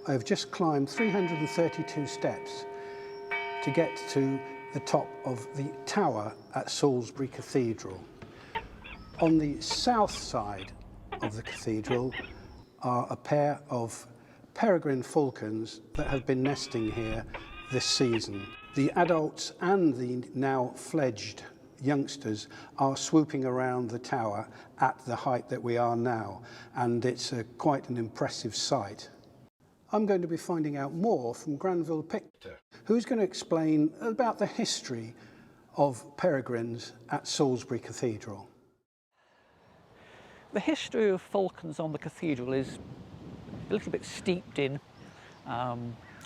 I've just climbed 332 steps to get to the top of the tower at Salisbury Cathedral. On the south side of the cathedral are a pair of Peregrine Falcons that have been nesting here this season. The adults and the now fledged youngsters are swooping around the tower at the height that we are now, and it's quite an impressive sight. I'm going to be finding out more from Granville Pictor, who's going to explain about the history of peregrines at Salisbury Cathedral. The history of falcons on the cathedral is a little bit steeped in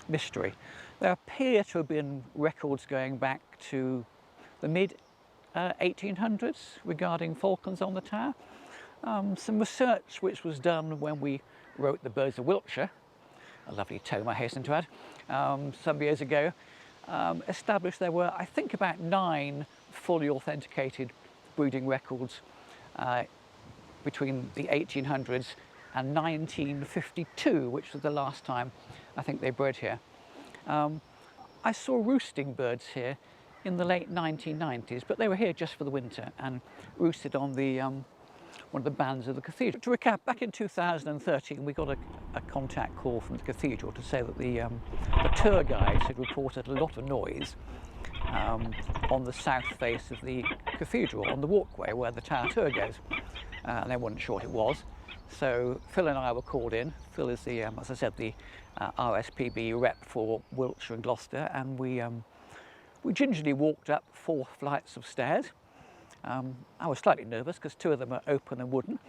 mystery. There appear to have been records going back to the mid 1800s regarding falcons on the tower. Some research which was done when we wrote the Birds of Wiltshire, a lovely tome I hasten to add, some years ago, established there were, I think, about 9 fully authenticated breeding records between the 1800s and 1952, which was the last time I think they bred here. I saw roosting birds here in the late 1990s, but they were here just for the winter and roosted on the one of the bands of the cathedral. To recap, back in 2013 we got a contact call from the cathedral to say that the tour guides had reported a lot of noise on the south face of the cathedral, on the walkway where the tower tour goes, and they weren't sure what it was. So Phil and I were called in. Phil is the, as I said, the RSPB rep for Wiltshire and Gloucester, and we gingerly walked up 4 flights of stairs. I was slightly nervous because 2 of them are open and wooden,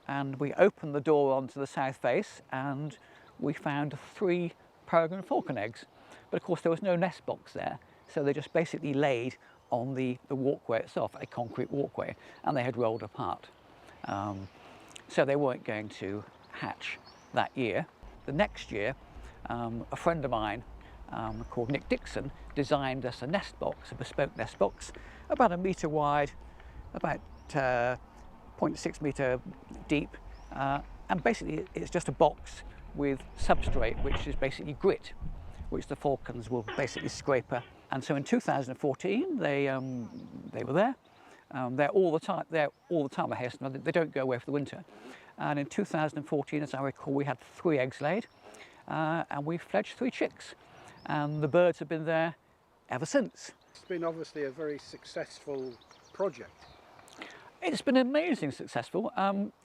and we opened the door onto the south face and we found 3 peregrine falcon eggs. But of course there was no nest box there, so they just basically laid on the walkway itself, a concrete walkway, and they had rolled apart. So they weren't going to hatch that year. The next year, a friend of mine called Nick Dixon designed us a nest box, a bespoke nest box, about 1 metre wide, about 0.6 metre deep, and basically it's just a box with substrate, which is basically grit, which the falcons will basically scraper. And so in 2014 they were there. They're all the time. I hasten. They don't go away for the winter. And in 2014, as I recall, we had 3 eggs laid, and we fledged 3 chicks, and the birds have been there ever since. It's been obviously a very successful project. It's been amazingly successful.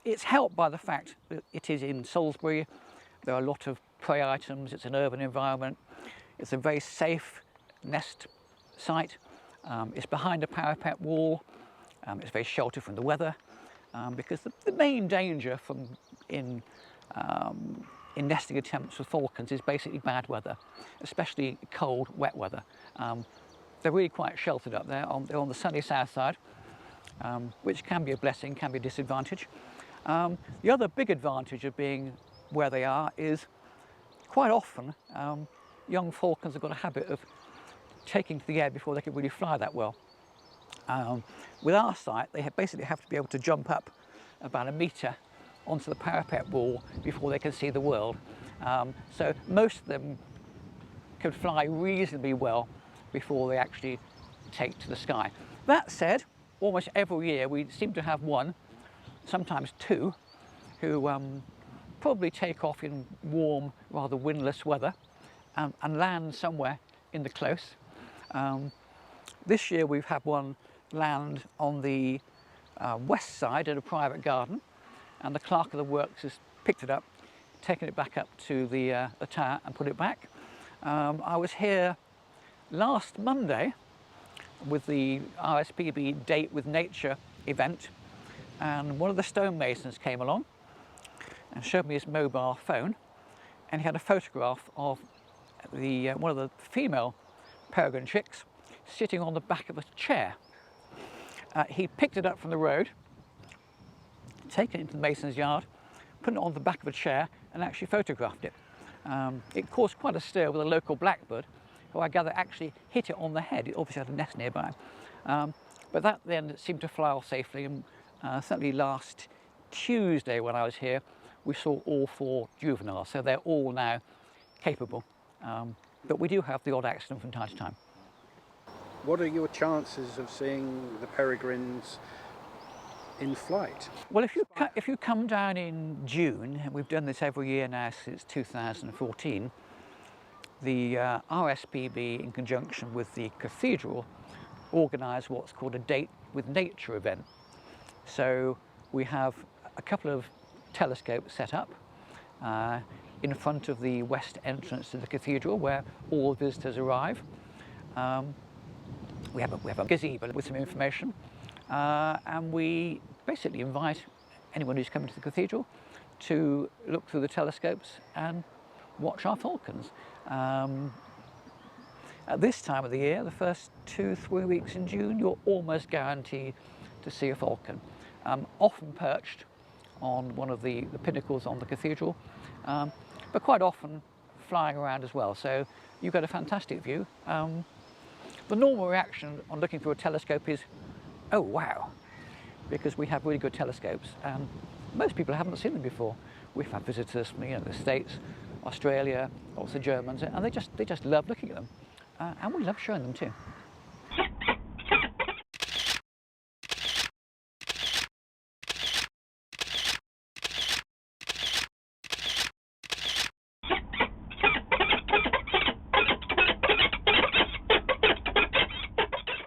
It's helped by the fact that it is in Salisbury. There are a lot of prey items. It's an urban environment. It's a very safe nest site. It's behind a parapet wall. It's very sheltered from the weather, because the main danger in nesting attempts for falcons is basically bad weather, especially cold, wet weather. They're really quite sheltered up there. They're on the sunny south side, which can be a blessing, can be a disadvantage. The other big advantage of being where they are is quite often young falcons have got a habit of taking to the air before they can really fly that well. With our site, they basically have to be able to jump up about 1 metre onto the parapet wall before they can see the world. So most of them can fly reasonably well before they actually take to the sky. That said, almost every year we seem to have 1, sometimes 2, who probably take off in warm, rather windless weather and land somewhere in the close. This year we've had 1 land on the west side in a private garden, and the clerk of the works has picked it up, taken it back up to the tower and put it back. I was here last Monday with the RSPB Date with Nature event, and one of the stonemasons came along and showed me his mobile phone, and he had a photograph of one of the female peregrine chicks sitting on the back of a chair. He picked it up from the road, taken it into the mason's yard, put it on the back of a chair and actually photographed it. It caused quite a stir with a local blackbird, who I gather actually hit it on the head. It obviously had a nest nearby. But that then seemed to fly off safely, and certainly last Tuesday when I was here, we saw all 4 juveniles. So they're all now capable. But we do have the odd accident from time to time. What are your chances of seeing the peregrines in flight? Well, if you come down in June, and we've done this every year now since 2014, the RSPB, in conjunction with the cathedral, organise what's called a Date with Nature event. So we have a couple of telescopes set up in front of the west entrance to the cathedral, where all visitors arrive. We have a gazebo with some information, and we basically invite anyone who's coming to the cathedral to look through the telescopes and watch our falcons. At this time of the year, the first 2-3 weeks in June, you're almost guaranteed to see a falcon, often perched on one of the pinnacles on the cathedral, but quite often flying around as well. So you get a fantastic view. The normal reaction on looking through a telescope is, oh wow, because we have really good telescopes, and most people haven't seen them before. We've had visitors from the States, Australia, also Germans, and they just love looking at them, and we love showing them too.